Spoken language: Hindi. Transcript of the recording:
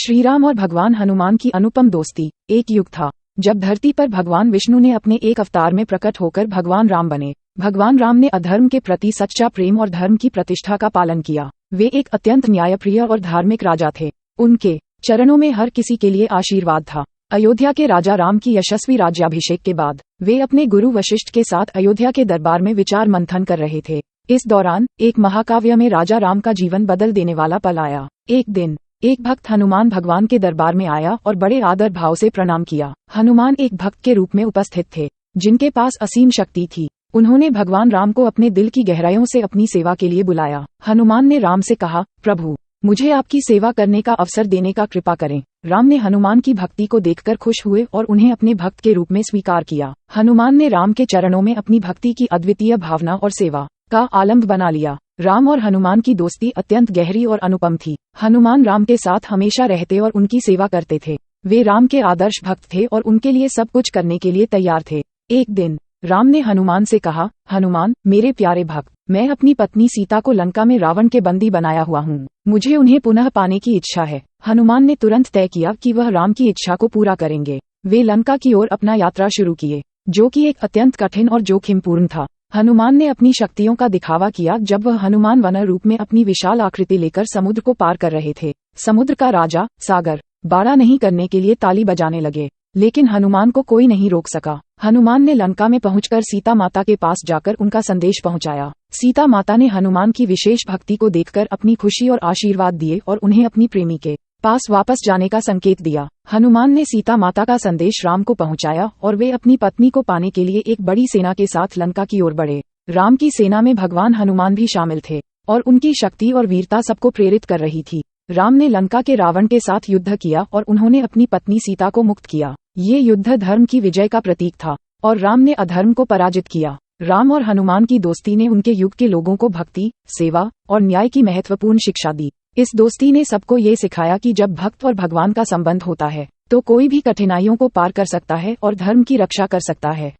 श्रीराम और भगवान हनुमान की अनुपम दोस्ती। एक युग था जब धरती पर भगवान विष्णु ने अपने एक अवतार में प्रकट होकर भगवान राम बने। भगवान राम ने अधर्म के प्रति सच्चा प्रेम और धर्म की प्रतिष्ठा का पालन किया। वे एक अत्यंत न्यायप्रिय और धार्मिक राजा थे। उनके चरणों में हर किसी के लिए आशीर्वाद था। अयोध्या के राजा राम की यशस्वी राज्याभिषेक के बाद वे अपने गुरु वशिष्ठ के साथ अयोध्या के दरबार में विचार मंथन कर रहे थे। इस दौरान एक महाकाव्य में राजा राम का जीवन बदल देने वाला पल आया। एक दिन एक भक्त हनुमान भगवान के दरबार में आया और बड़े आदर भाव से प्रणाम किया। हनुमान एक भक्त के रूप में उपस्थित थे जिनके पास असीम शक्ति थी। उन्होंने भगवान राम को अपने दिल की गहराइयों से अपनी सेवा के लिए बुलाया। हनुमान ने राम से कहा, प्रभु, मुझे आपकी सेवा करने का अवसर देने का कृपा करें। राम ने हनुमान की भक्ति को देखकर खुश हुए और उन्हें अपने भक्त के रूप में स्वीकार किया। हनुमान ने राम के चरणों में अपनी भक्ति की अद्वितीय भावना और सेवा का आलम्ब बना लिया। राम और हनुमान की दोस्ती अत्यंत गहरी और अनुपम थी। हनुमान राम के साथ हमेशा रहते और उनकी सेवा करते थे। वे राम के आदर्श भक्त थे और उनके लिए सब कुछ करने के लिए तैयार थे। एक दिन राम ने हनुमान से कहा, हनुमान, मेरे प्यारे भक्त, मैं अपनी पत्नी सीता को लंका में रावण के बंदी बनाया हुआ हूँ। मुझे उन्हें पुनः पाने की इच्छा है। हनुमान ने तुरंत तय किया कि वह राम की इच्छा को पूरा करेंगे। वे लंका की ओर अपना यात्रा शुरू किए, जो कि एक अत्यंत कठिन और जोखिमपूर्ण था। हनुमान ने अपनी शक्तियों का दिखावा किया जब वह हनुमान वन रूप में अपनी विशाल आकृति लेकर समुद्र को पार कर रहे थे। समुद्र का राजा सागर बाड़ा नहीं करने के लिए ताली बजाने लगे, लेकिन हनुमान को कोई नहीं रोक सका। हनुमान ने लंका में पहुंचकर सीता माता के पास जाकर उनका संदेश पहुंचाया। सीता माता ने हनुमान की विशेष भक्ति को देखकर अपनी खुशी और आशीर्वाद दिए और उन्हें अपनी प्रेमी के पास वापस जाने का संकेत दिया। हनुमान ने सीता माता का संदेश राम को पहुंचाया और वे अपनी पत्नी को पाने के लिए एक बड़ी सेना के साथ लंका की ओर बढ़े। राम की सेना में भगवान हनुमान भी शामिल थे और उनकी शक्ति और वीरता सबको प्रेरित कर रही थी। राम ने लंका के रावण के साथ युद्ध किया और उन्होंने अपनी पत्नी सीता को मुक्त किया। ये युद्ध धर्म की विजय का प्रतीक था और राम ने अधर्म को पराजित किया। राम और हनुमान की दोस्ती ने उनके युग के लोगों को भक्ति, सेवा और न्याय की महत्वपूर्ण शिक्षा दी। इस दोस्ती ने सबको ये सिखाया कि जब भक्त और भगवान का संबंध होता है तो कोई भी कठिनाइयों को पार कर सकता है और धर्म की रक्षा कर सकता है।